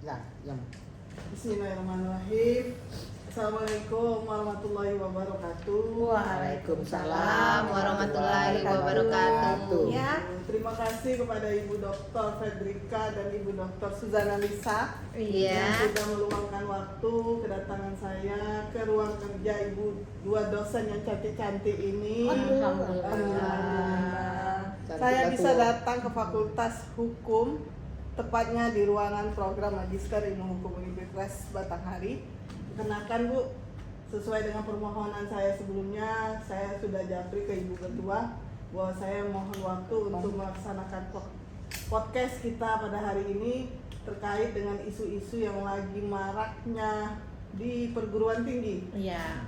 Yang Bismillahirrahmanirrahim. Assalamualaikum warahmatullahi wabarakatuh. Waalaikumsalam warahmatullahi wabarakatuh. Ya, terima kasih kepada Ibu Dr. Fedrika dan Ibu Dr. Suzana Lisa yang sudah meluangkan waktu kedatangan saya ke ruang kerja Ibu dua dosen yang cantik-cantik ini. Alhamdulillah. Saya bisa datang ke Fakultas Hukum, tepatnya di ruangan program Magister Ilmu Hukum Universitas Batanghari. Kenakan Bu, sesuai dengan permohonan saya sebelumnya, saya sudah japri ke Ibu Ketua bahwa saya mohon waktu untuk melaksanakan podcast kita pada hari ini terkait dengan isu-isu yang lagi maraknya di perguruan tinggi. Iya.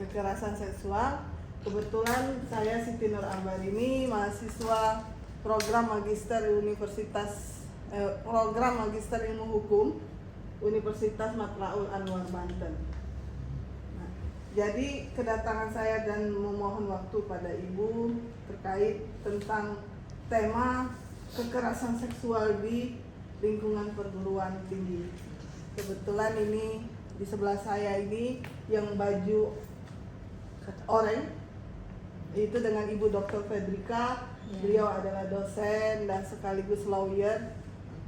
Kekerasan seksual. Kebetulan saya Siti Nur Ambarini, mahasiswa program Magister Magister Ilmu Hukum Universitas Matraul Anwar Banten. Jadi kedatangan saya dan memohon waktu pada Ibu terkait tentang tema kekerasan seksual di lingkungan perguruan tinggi. Kebetulan ini di sebelah saya ini yang baju oranye itu dengan Ibu Dr. Fedrika. Beliau adalah dosen dan sekaligus lawyer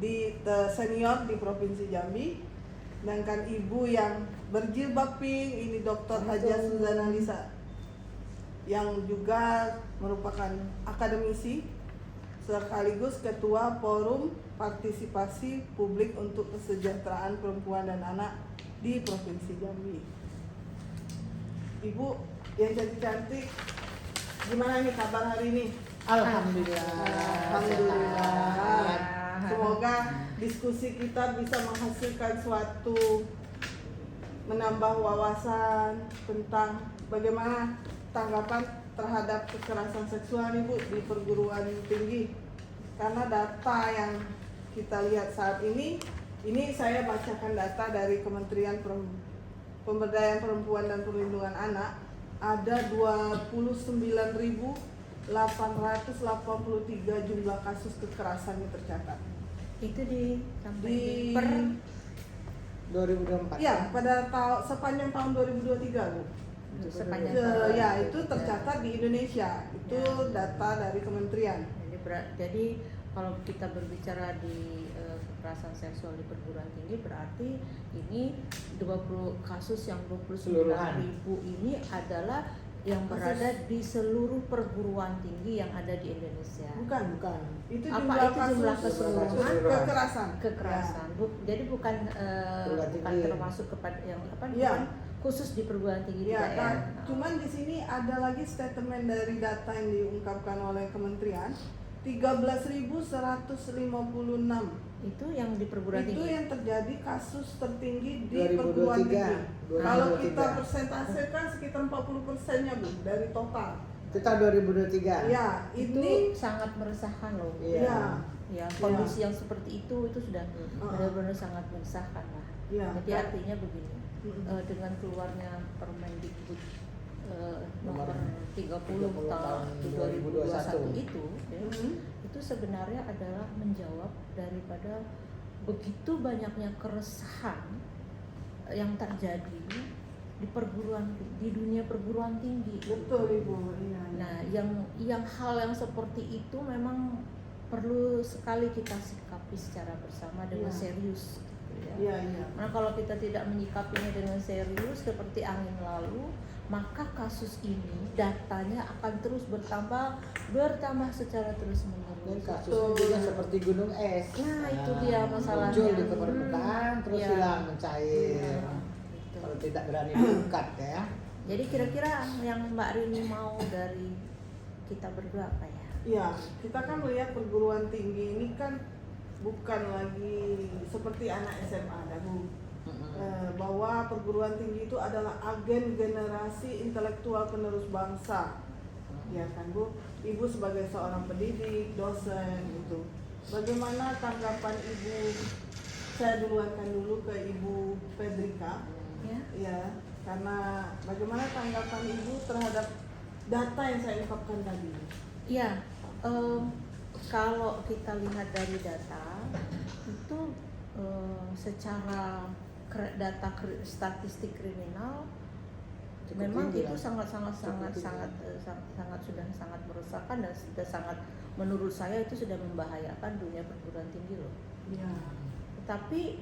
di senior di Provinsi Jambi. Sedangkan ibu yang berjilbab pink ini Dr. Haja Suzana Lisa yang juga merupakan akademisi sekaligus ketua Forum Partisipasi Publik untuk Kesejahteraan Perempuan dan Anak di Provinsi Jambi. Ibu yang cantik-cantik, gimana nih kabar hari ini? Alhamdulillah. Semoga diskusi kita bisa menghasilkan suatu menambah wawasan tentang bagaimana tanggapan terhadap kekerasan seksual Ibu di perguruan tinggi. Karena data yang kita lihat saat ini saya bacakan data dari Kementerian Pemberdayaan Perempuan dan Perlindungan Anak, ada 29.883 jumlah kasus kekerasan yang tercatat. Itu per 2024. Ya, pada sepanjang tahun 2023, Bu. Sepanjang Ya, itu tercatat di Indonesia. Itu data dari kementerian. Jadi kalau kita berbicara di kekerasan seksual di perguruan tinggi, berarti ini 20 kasus yang 29.000 ini adalah yang berada di seluruh perguruan tinggi yang ada di Indonesia. Bukan. Itu Apa jumlah itu kasus jumlah keseluruhan? Kekerasan. Jadi bukan termasuk kepada yang bukan khusus di perguruan tinggi ya, tidak ya. Cuman di sini ada lagi statement dari data yang diungkapkan oleh kementerian, 13.156 itu yang di perguruan tinggi. Itu yang terjadi kasus tertinggi di perguruan tinggi. Kalau kita persentasekan sekitar 40%-nya Bu dari total. Kita 2023. Ya, itu sangat meresahkan loh. Iya. Ya, kondisi yang seperti itu sudah benar-benar sangat meresahkan lah. Ya, jadi artinya begini, dengan keluarnya Permendikbud nomor 30 tahun 2021 itu, itu sebenarnya adalah menjawab daripada begitu banyaknya keresahan yang terjadi di dunia perguruan tinggi. Betul Ibu. Nah, yang hal yang seperti itu memang perlu sekali kita sikapi secara bersama dengan serius. Iya. Nah, kalau kita tidak menyikapinya dengan serius seperti angin lalu, maka kasus ini datanya akan terus bertambah secara terus menerus. Dan kasusnya juga seperti gunung es. Nah, itu dia masalahnya. Muncul di permukaan terus hilang mencair. Kalau tidak berani diangkat ya. Jadi kira-kira yang Mbak Rini mau dari kita berdua apa ya? Iya, kita kan melihat perguruan tinggi ini kan bukan lagi seperti anak SMA Bu. Bahwa perguruan tinggi itu adalah agen generasi intelektual penerus bangsa. Ya kan Bu, Ibu sebagai seorang pendidik, dosen itu. Bagaimana tanggapan Ibu? Saya duluankan dulu ke Ibu Fedrika. Ya, karena bagaimana tanggapan Ibu terhadap data yang saya ungkapkan tadi? Ya, kalau kita lihat dari data itu secara data statistik kriminal Cukup memang tinggi itu lah. sangat Cukup tinggi. sudah sangat meresahkan dan sudah sangat, menurut saya itu sudah membahayakan dunia perguruan tinggi loh. Ya. Tapi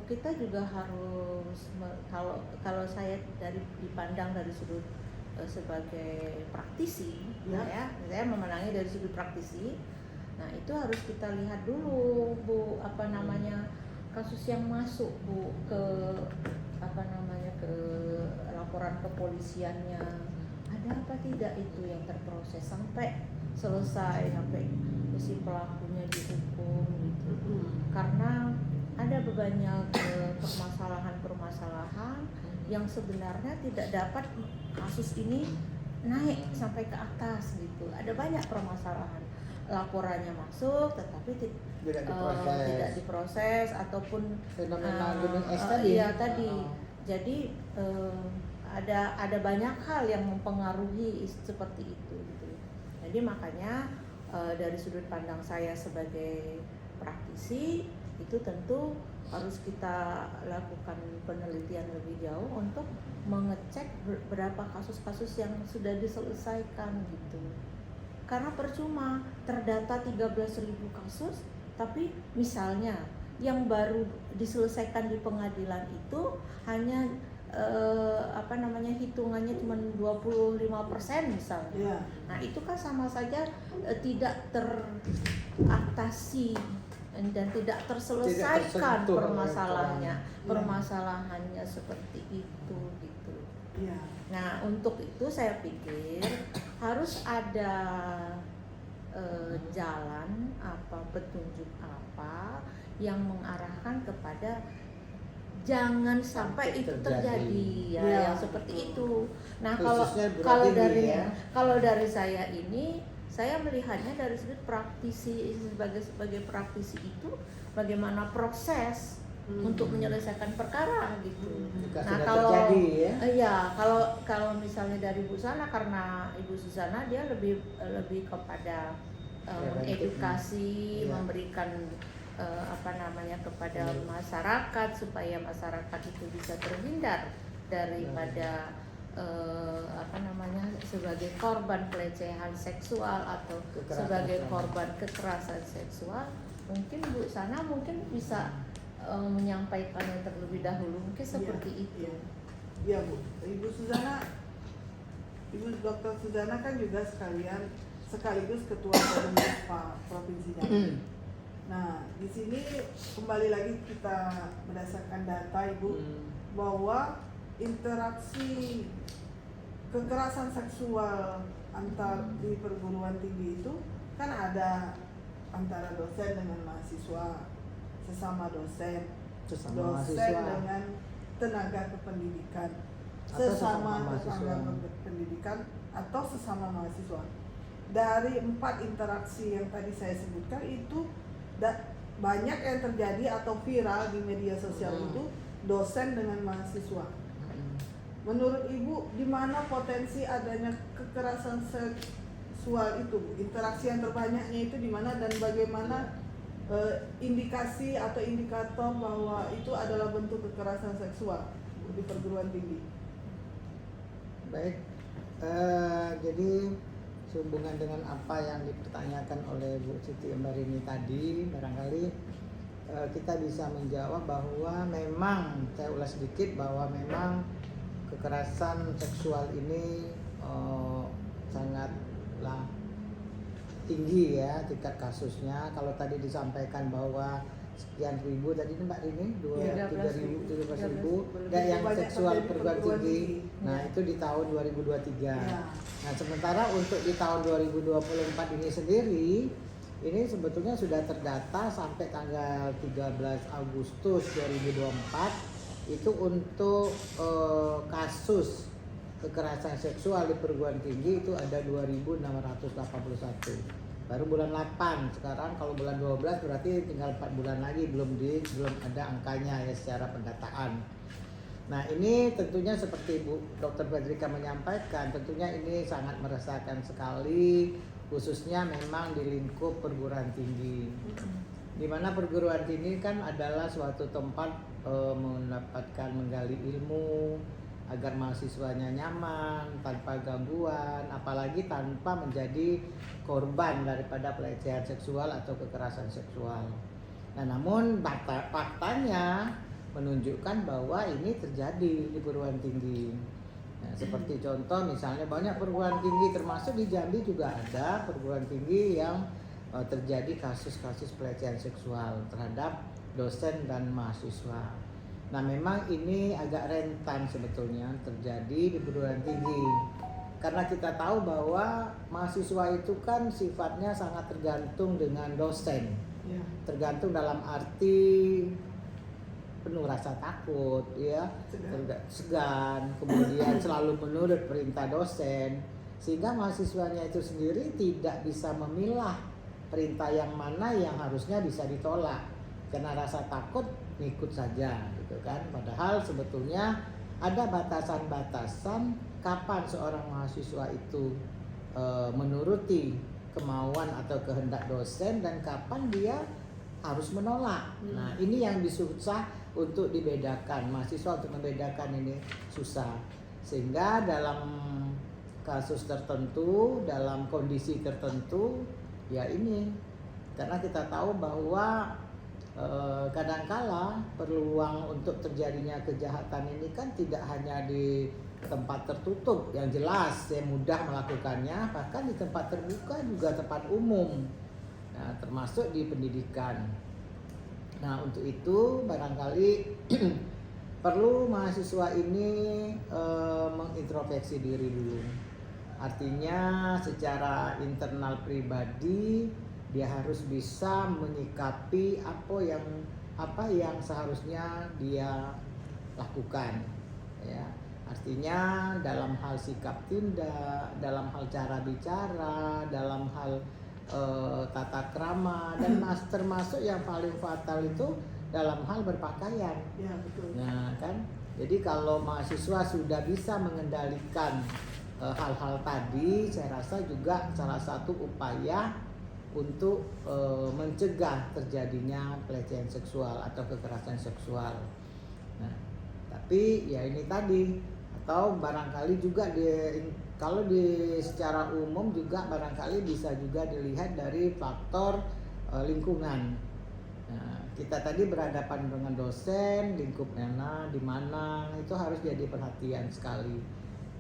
kita juga harus kalau saya dipandang dari sudut sebagai praktisi, Ya. saya memenangi dari sudut praktisi. Nah itu harus kita lihat dulu Bu, apa namanya, kasus yang masuk Bu ke ke laporan kepolisiannya, ada apa tidak itu yang terproses sampai selesai, sampai si pelakunya dihukum gitu. Karena ada banyak permasalahan yang sebenarnya tidak dapat kasus ini naik sampai ke atas gitu. Ada banyak permasalahan, laporannya masuk tetapi tidak diproses ataupun fenomena gunung es tadi. Iya tadi. Jadi ada banyak hal yang mempengaruhi seperti itu gitu. Jadi makanya dari sudut pandang saya sebagai praktisi itu tentu harus kita lakukan penelitian lebih jauh untuk mengecek berapa kasus-kasus yang sudah diselesaikan gitu. Karena percuma terdata 13.000 kasus, tapi misalnya yang baru diselesaikan di pengadilan itu hanya hitungannya cuma 25% misalnya. Ya. Nah itu kan sama saja tidak teratasi dan tidak terselesaikan permasalahannya seperti itu gitu. Ya. Nah untuk itu saya pikir harus ada jalan petunjuk apa yang mengarahkan kepada jangan sampai itu terjadi ya, yang seperti itu. Nah kalau dari saya ini, saya melihatnya dari sudut praktisi, sebagai praktisi itu bagaimana proses untuk menyelesaikan perkara gitu. Nah kalau misalnya dari Bu Sana, karena Ibu Susana dia lebih kepada edukasi, memberikan kepada masyarakat supaya masyarakat itu bisa terhindar daripada sebagai korban pelecehan seksual atau sebagai korban kekerasan seksual. Mungkin Bu Sana bisa menyampaikannya terlebih dahulu, mungkin seperti itu. Ya Bu, Ibu Dr. Suzana kan juga sekaligus ketua provinsi Jambi. Nah, di sini kembali lagi kita berdasarkan data Ibu bahwa interaksi kekerasan seksual di perguruan tinggi itu kan ada antara dosen dengan mahasiswa, sesama dosen dengan tenaga kependidikan, sesama tenaga pendidikan atau sesama mahasiswa. Dari 4 interaksi yang tadi saya sebutkan itu banyak yang terjadi atau viral di media sosial itu dosen dengan mahasiswa. Menurut Ibu, di mana potensi adanya kekerasan seksual itu? Interaksi yang terbanyaknya itu di mana dan bagaimana indikasi atau indikator bahwa itu adalah bentuk kekerasan seksual di perguruan tinggi? Baik, jadi sehubungan dengan apa yang dipertanyakan oleh Bu Siti Embarini tadi, barangkali kita bisa menjawab bahwa memang, saya ulas sedikit, bahwa memang kekerasan seksual ini sangatlah tinggi ya tingkat kasusnya. Kalau tadi disampaikan bahwa sekian ribu tadi ini Mbak Rini, 13.000 yang seksual perguruan tinggi. Nah itu di tahun 2023. Nah sementara untuk di tahun 2024 ini sendiri, ini sebetulnya sudah terdata sampai tanggal 13 Agustus 2024 itu untuk kasus kekerasan seksual di perguruan tinggi itu ada 2.681. Baru bulan 8 sekarang, kalau bulan 12 berarti tinggal 4 bulan lagi, belum ada angkanya ya secara pendataan. Nah ini tentunya seperti Bu Dr. Fedrika menyampaikan, tentunya ini sangat meresahkan sekali, khususnya memang di lingkup perguruan tinggi. Di mana perguruan tinggi kan adalah suatu tempat mendapatkan menggali ilmu agar mahasiswanya nyaman, tanpa gangguan, apalagi tanpa menjadi korban daripada pelecehan seksual atau kekerasan seksual. Nah, namun faktanya menunjukkan bahwa ini terjadi di perguruan tinggi. Nah, seperti contoh misalnya banyak perguruan tinggi, termasuk di Jambi juga ada perguruan tinggi yang terjadi kasus-kasus pelecehan seksual terhadap dosen dan mahasiswa. Nah, memang ini agak rentan sebetulnya terjadi di perguruan tinggi. Karena kita tahu bahwa mahasiswa itu kan sifatnya sangat tergantung dengan dosen. Ya. Tergantung dalam arti penuh rasa takut, ya, segan, kemudian selalu menurut perintah dosen, sehingga mahasiswanya itu sendiri tidak bisa memilah perintah yang mana yang harusnya bisa ditolak karena rasa takut ngikut saja gitu kan. Padahal sebetulnya ada batasan-batasan kapan seorang mahasiswa itu menuruti kemauan atau kehendak dosen dan kapan dia harus menolak. Nah, ini yang susah untuk dibedakan. Mahasiswa untuk membedakan ini susah. Sehingga dalam kasus tertentu, dalam kondisi tertentu, ya ini karena kita tahu bahwa kadangkala peluang untuk terjadinya kejahatan ini kan tidak hanya di tempat tertutup yang jelas yang mudah melakukannya, bahkan di tempat terbuka juga tempat umum. Nah, termasuk di pendidikan. Nah, untuk itu barangkali perlu mahasiswa ini mengintrospeksi diri dulu. Artinya secara internal pribadi dia harus bisa menyikapi apa yang seharusnya dia lakukan, ya. Artinya dalam hal sikap tindak, dalam hal cara bicara, dalam hal tata krama, dan termasuk yang paling fatal itu dalam hal berpakaian. Ya, betul. Nah, kan, jadi kalau mahasiswa sudah bisa mengendalikan hal-hal tadi, saya rasa juga salah satu upaya untuk mencegah terjadinya pelecehan seksual atau kekerasan seksual. Nah, tapi ya ini tadi, atau barangkali juga kalau secara umum juga barangkali bisa juga dilihat dari faktor lingkungan. Nah, kita tadi berhadapan dengan dosen, lingkupnya di mana itu harus jadi perhatian sekali.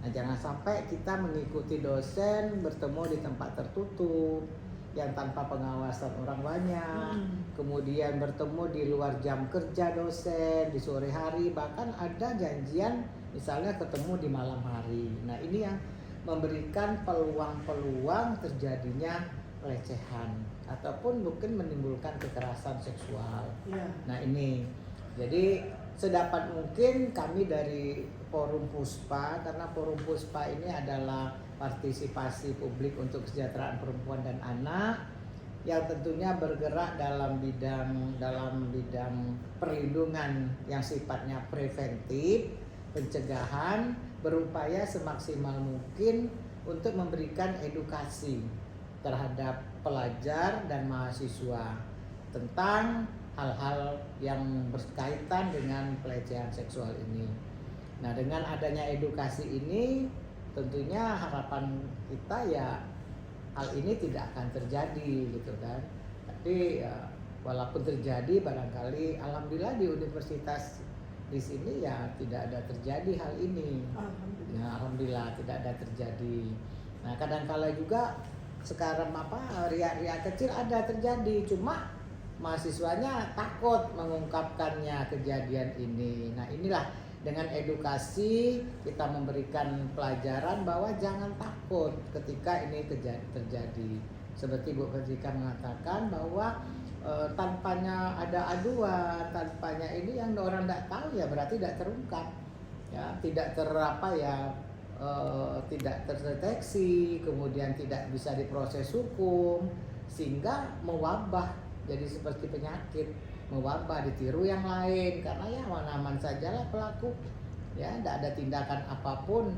Nah, jangan sampai kita mengikuti dosen bertemu di tempat tertutup yang tanpa pengawasan orang banyak, kemudian bertemu di luar jam kerja dosen, di sore hari, bahkan ada janjian misalnya ketemu di malam hari. Nah, ini yang memberikan peluang-peluang terjadinya pelecehan ataupun mungkin menimbulkan kekerasan seksual. Ya. Nah, ini jadi sedapat mungkin kami dari Forum Puspa, karena Forum Puspa ini adalah partisipasi publik untuk kesejahteraan perempuan dan anak yang tentunya bergerak dalam bidang perlindungan yang sifatnya preventif, pencegahan, berupaya semaksimal mungkin untuk memberikan edukasi terhadap pelajar dan mahasiswa tentang hal-hal yang berkaitan dengan pelecehan seksual ini. Nah, dengan adanya edukasi ini tentunya harapan kita ya hal ini tidak akan terjadi gitu kan. Tapi ya, walaupun terjadi barangkali alhamdulillah di universitas di sini ya tidak ada terjadi hal ini. Alhamdulillah. Nah, alhamdulillah tidak ada terjadi. Nah, kadang-kala juga sekarang riak-riak kecil ada terjadi, cuma mahasiswanya takut mengungkapkannya kejadian ini. Nah, inilah dengan edukasi kita memberikan pelajaran bahwa jangan takut ketika ini terjadi. Seperti Bu Fedrika mengatakan bahwa tanpanya ada aduan, tanpanya ini yang orang tidak tahu ya berarti tidak terungkap, ya tidak tidak terdeteksi, kemudian tidak bisa diproses hukum sehingga mewabah jadi seperti penyakit, mewabah, ditiru yang lain karena ya aman-aman sajalah pelaku, ya tidak ada tindakan apapun.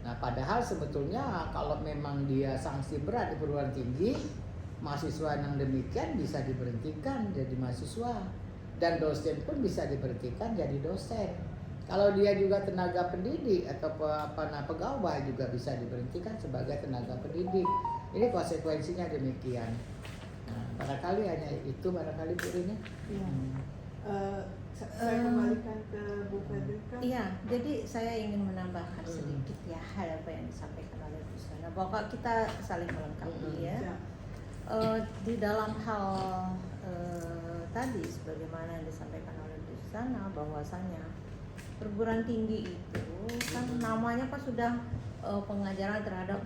Nah, padahal sebetulnya kalau memang dia sanksi berat di perguruan tinggi mahasiswa yang demikian bisa diberhentikan jadi mahasiswa, dan dosen pun bisa diberhentikan jadi dosen. Kalau dia juga tenaga pendidik atau pegawai juga bisa diberhentikan sebagai tenaga pendidik. Ini konsekuensinya demikian. Nah, barangkali hanya itu barangkali Bu Rini. Iya. Saya kembalikan ke Bu Fredrika. Iya, jadi saya ingin menambahkan sedikit ya apa yang disampaikan oleh Bu Sana, bahwa kita saling melengkapi ya. Di dalam hal tadi sebagaimana yang disampaikan oleh Bu Sana, bahwasanya perguruan tinggi itu kan namanya kan sudah pengajaran terhadap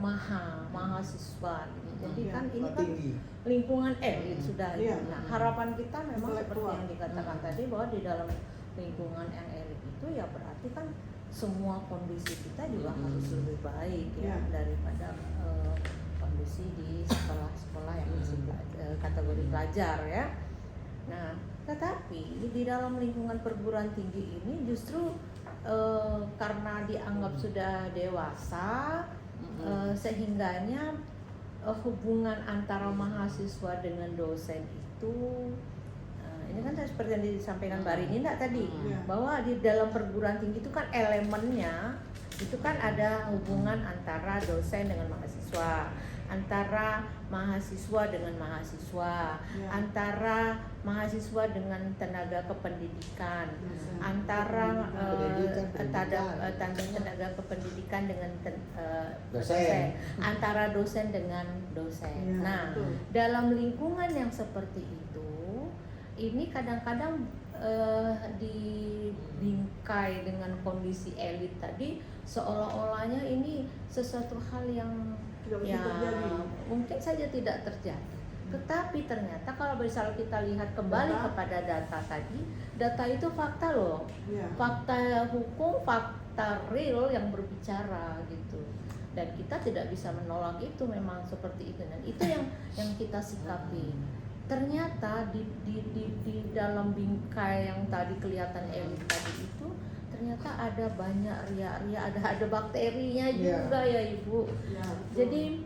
mahasiswa gitu. Jadi kan ini kan lingkungan elit sudah itu. Nah, harapan kita memang seperti yang dikatakan tadi, bahwa di dalam lingkungan yang elit itu ya berarti kan semua kondisi kita juga harus lebih baik ya daripada kondisi di sekolah-sekolah yang masih kategori pelajar ya. Nah, tetapi di dalam lingkungan perguruan tinggi ini justru karena dianggap sudah dewasa, sehingganya hubungan antara mahasiswa dengan dosen itu, ini kan seperti yang disampaikan Mbak Rini tadi, bahwa di dalam perguruan tinggi itu kan elemennya itu kan ada hubungan antara dosen dengan mahasiswa, antara mahasiswa dengan mahasiswa, antara mahasiswa dengan tenaga kependidikan, antara tenaga kependidikan dengan dosen, antara dosen dengan dosen. Nah, dalam lingkungan yang seperti itu, ini kadang-kadang dibingkai dengan kondisi elit tadi, seolah-olahnya ini sesuatu hal yang mungkin saja tidak terjadi. Tetapi ternyata kalau misalnya kita lihat kembali kepada data tadi, data itu fakta loh, fakta hukum, fakta real yang berbicara gitu. Dan kita tidak bisa menolak itu, memang seperti itu, dan itu yang kita sikapi. Ternyata di dalam bingkai yang tadi kelihatan elit tadi itu, ternyata ada banyak ria-ria, ada bakterinya juga ya Ibu. Jadi,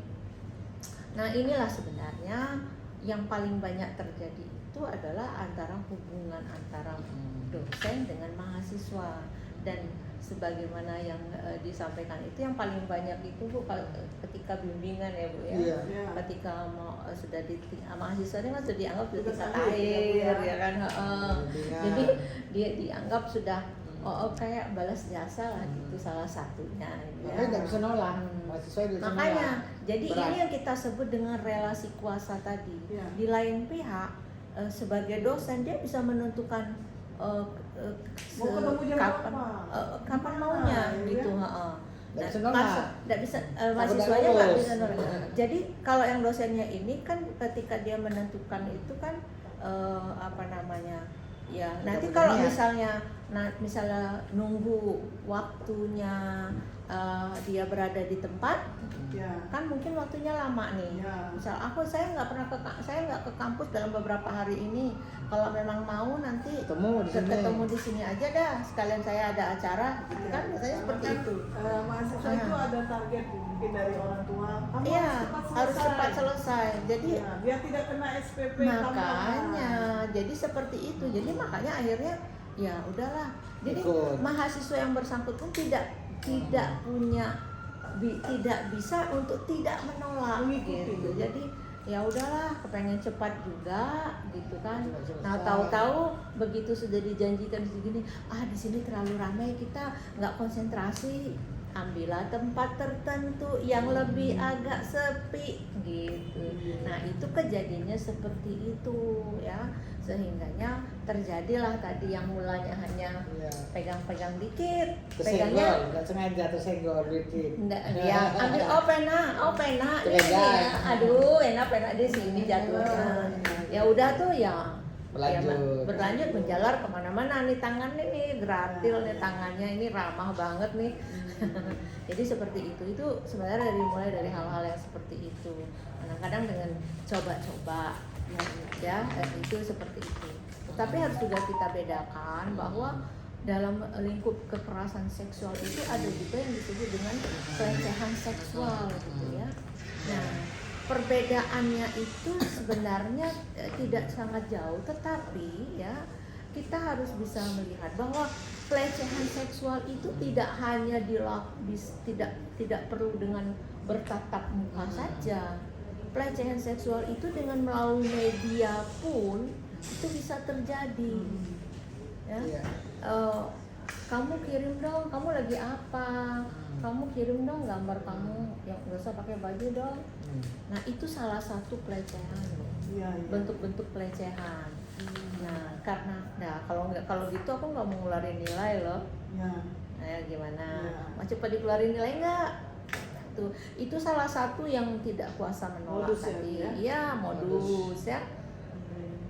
nah inilah sebenarnya yang paling banyak terjadi itu adalah antara hubungan antara dosen dengan mahasiswa. Dan sebagaimana yang disampaikan itu, yang paling banyak itu Bu ketika bimbingan ya Bu ya. Ketika sudah mahasiswa ini kan sudah dianggap sudah tingkat akhir ya kan. Jadi dia dianggap sudah kayak balas jasa lah gitu, salah satunya ya. Makanya nggak bisa nolak, mahasiswa bisa makanya nolak. Jadi ini yang kita sebut dengan relasi kuasa tadi. Di lain pihak sebagai dosen dia bisa menentukan kapan maunya gitu. Nggak bisa, mahasiswanya nggak bisa nolak. Jadi kalau yang dosennya ini kan ketika dia menentukan itu kan ya nanti kalau misalnya nunggu waktunya dia berada di tempat, kan mungkin waktunya lama nih. Misal saya nggak ke kampus dalam beberapa hari ini. Kalau memang mau nanti ketemu di sini aja dah. Sekalian saya ada acara, gitu kan biasanya seperti itu. Mahasiswa itu ada target mungkin dari orang tua. Kamu harus cepat selesai. Jadi biar tidak kena SPP. Makanya, jadi seperti itu. Jadi makanya akhirnya ya udahlah. Jadi mahasiswa yang bersangkutan tidak bisa untuk tidak menolak gitu. Jadi ya udahlah, kepengen cepat juga gitu kan. Nah, tahu-tahu begitu sudah dijanjikan segini, di sini terlalu ramai, kita nggak konsentrasi, ambillah tempat tertentu yang lebih agak sepi gitu. Nah, itu kejadiannya seperti itu ya, sehingganya terjadilah tadi yang mulanya hanya pegang-pegang dikit, pegangnya nggak sengaja tersenggol dikit. Ya ambil pena ini ya, aduh enak pena di sini jatuhnya. Ya udah tuh ya berlanjut menjalar kemana-mana nih, tangannya nih gratil nih, tangannya ini ramah banget nih. Jadi seperti itu sebenarnya mulai dari hal-hal yang seperti itu. Kadang-kadang dengan coba-coba ya itu seperti itu. Tapi harus juga kita bedakan bahwa dalam lingkup kekerasan seksual itu ada juga yang disebut dengan pelecehan seksual gitu ya. Nah, perbedaannya itu sebenarnya tidak sangat jauh, tetapi ya kita harus bisa melihat bahwa pelecehan seksual itu tidak hanya tidak perlu dengan bertatap muka saja. Pelecehan seksual itu dengan melalui media pun itu bisa terjadi. Ya, kamu kirim dong, kamu lagi apa? Kamu kirim dong gambar kamu yang nggak usah pakai baju dong. Nah itu salah satu pelecehan loh. Bentuk-bentuk pelecehan. Nah kalau gitu aku nggak mau ngeluarin nilai loh. Nah gimana? Mau cepat dikeluarin nilai nggak? Tuh itu salah satu yang tidak kuasa menolak Modus tadi. ya? Iya modus ya.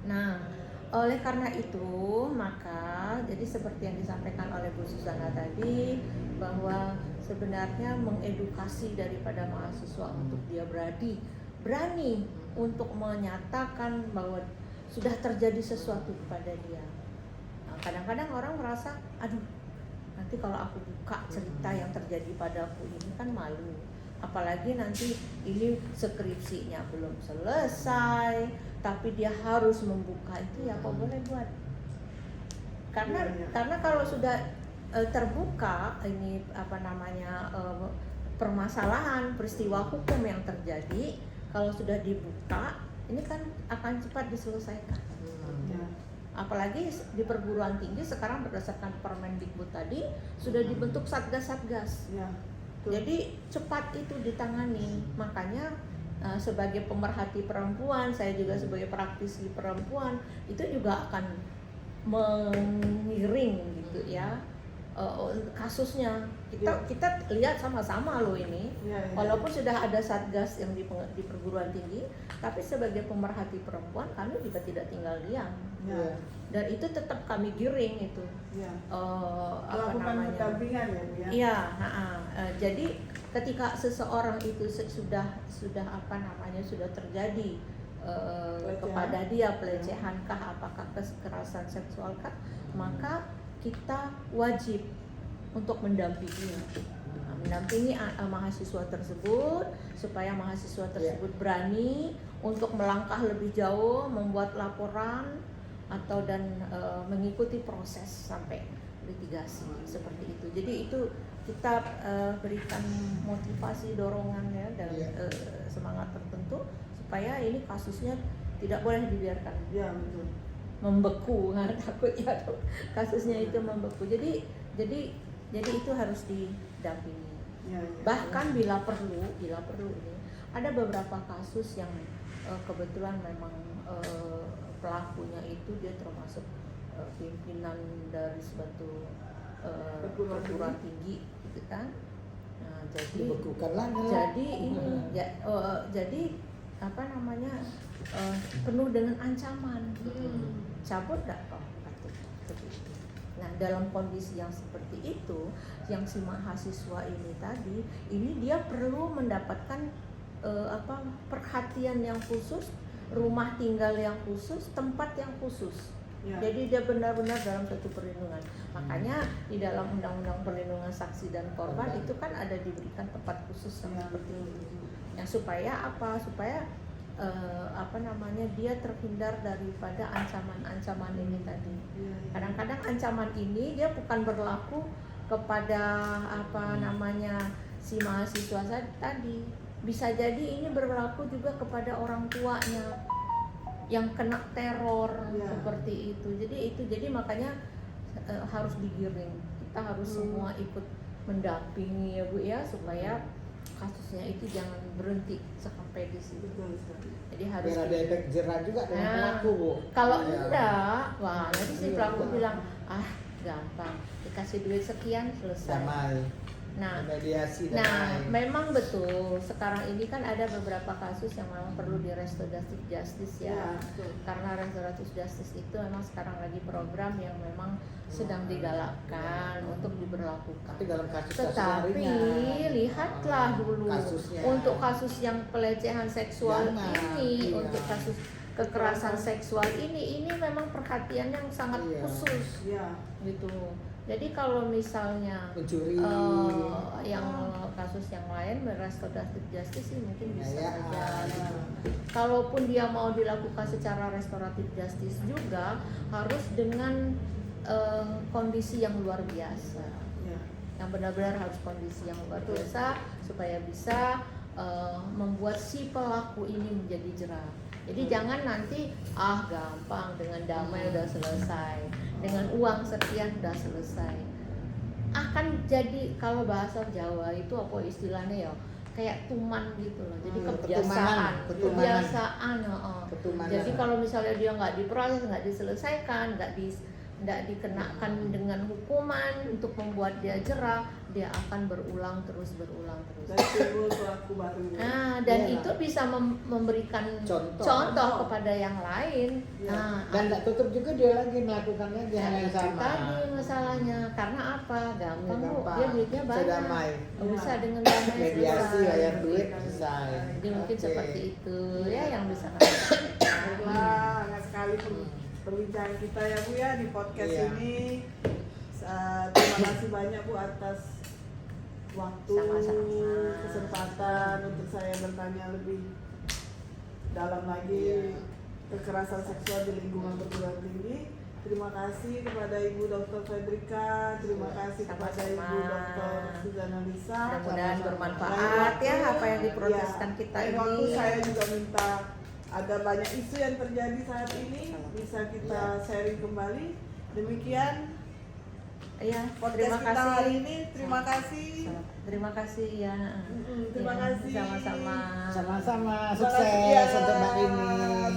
Nah oleh karena itu maka jadi seperti yang disampaikan oleh Bu Susana tadi bahwa sebenarnya mengedukasi daripada mahasiswa untuk dia berani untuk menyatakan bahwa sudah terjadi sesuatu kepada dia. Nah, kadang-kadang orang merasa, aduh, nanti kalau aku buka cerita yang terjadi padaku ini kan malu. Apalagi nanti ini skripsinya belum selesai, tapi dia harus membuka itu ya kok boleh buat. Karena kalau sudah terbuka ini permasalahan peristiwa hukum yang terjadi, kalau sudah dibuka ini kan akan cepat diselesaikan. Apalagi di perguruan tinggi sekarang berdasarkan Permendikbud tadi sudah dibentuk satgas-satgas. Jadi cepat itu ditangani. Makanya sebagai pemerhati perempuan, saya juga sebagai praktisi perempuan itu juga akan mengiring gitu ya kasusnya. Kita lihat sama-sama loh ini. Walaupun sudah ada satgas yang di perguruan tinggi, tapi sebagai pemerhati perempuan kami juga tidak tinggal diam. Dan itu tetap kami giring itu. Melakukan pendampingan ya, Bu ya. Iya, jadi ketika seseorang itu sudah terjadi kepada dia pelecehan kah, apakah kekerasan seksual kah, maka kita wajib untuk mendampingi mahasiswa tersebut supaya mahasiswa tersebut berani untuk melangkah lebih jauh, membuat laporan dan mengikuti proses sampai litigasi seperti itu. Jadi itu kita berikan motivasi, dorongan ya dan semangat tertentu supaya ini kasusnya tidak boleh dibiarkan membeku, karena takutnya kasusnya itu membeku. Jadi itu harus didampingi. Bahkan bila perlu ini ada beberapa kasus yang kebetulan memang pelakunya itu dia termasuk pimpinan dari suatu perguruan tinggi gitu kan. Nah, jadi penuh dengan ancaman. Cabut enggak kok? Nah, dalam kondisi yang seperti itu, yang si mahasiswa ini tadi, ini dia perlu mendapatkan perhatian yang khusus, rumah tinggal yang khusus, tempat yang khusus. Jadi dia benar-benar dalam satu perlindungan. Makanya di dalam Undang-Undang Perlindungan Saksi dan Korban itu kan ada diberikan tempat khusus seperti itu. Yang supaya apa? Supaya dia terhindar daripada ancaman-ancaman ini tadi. Kadang-kadang ancaman ini dia bukan berlaku kepada si mahasiswa tadi. Bisa jadi ini berlaku juga kepada orang tuanya yang kena teror seperti itu. Jadi makanya harus digiring. Kita harus semua ikut mendampingi ya Bu ya, supaya kasusnya itu jangan berhenti sampai di situ. Jadi harus biar ada efek jerah juga dengan pelaku, Bu. Kalau enggak, nanti si pelaku bilang, gampang, dikasih duit sekian selesai. Damai. Mediasi damai. Memang betul. Sekarang ini kan ada beberapa kasus yang memang perlu di restoratif justice ya. Karena restoratif justice itu memang sekarang lagi program yang memang sedang digalakkan untuk diberlakukan. Tetapi lihatlah dulu kasusnya. Untuk kasus yang pelecehan seksual ini, untuk kasus kekerasan seksual ini memang perhatian yang sangat Iya. khusus Iya. gitu. Jadi kalau misalnya Mencuri. yang kasus yang lain restoratif justice sih mungkin bisa Ya, saja. ya. Kalaupun dia mau dilakukan secara restoratif justice juga harus dengan kondisi yang luar biasa. Iya. Yang benar-benar harus kondisi yang luar biasa supaya bisa membuat si pelaku ini menjadi jerah. Jadi jangan nanti gampang dengan damai udah selesai, dengan uang sekian udah selesai. Akan jadi kalau bahasa Jawa itu apa istilahnya ya, kayak tuman gitu loh. Jadi kebiasaan, kebiasaan. Ketumanan. Jadi kalau misalnya dia nggak diproses, nggak diselesaikan, nggak dikenakan dengan hukuman untuk membuat dia jerah, dia akan berulang terus. Dan timbul pelaku baru. Nah, dan Iya. itu bisa memberikan contoh kepada yang lain. Iya. Nah, Dan tidak tutup juga dia lagi melakukannya di hal yang itu sama. tadi masalahnya. Karena apa? Gampang Bu, Gampang. dia duitnya banyak. Sedamai. Bisa dengan damai Mediasi selesai. bayar duit selesai. Jadi mungkin Oke. seperti itu ya yang bisa kami sampaikan. Baiklah, hangat sekali perbincangan kita ya Bu ya di podcast Iya. ini. Terima kasih banyak Bu atas waktu, Sama-sama. kesempatan untuk saya bertanya lebih dalam lagi Iya. kekerasan seksual di lingkungan perguruan tinggi. Terima kasih kepada Ibu Dr. Fedrika, terima kasih kepada Sama-sama. Ibu Dr. Suzana Lisa. Mudah-mudahan Sama-sama. bermanfaat ya apa yang diproseskan Iya, kita lain ini. waktu saya juga minta ada banyak isu yang terjadi saat ini bisa kita sharing kembali. Demikian Iya, podcast terima kita kasih. hari ini. Terima kasih. Terima kasih ya. Terima Ya, kasih. Sama-sama. Sama-sama Terima sukses kasih, ya. untuk Mbak Rini.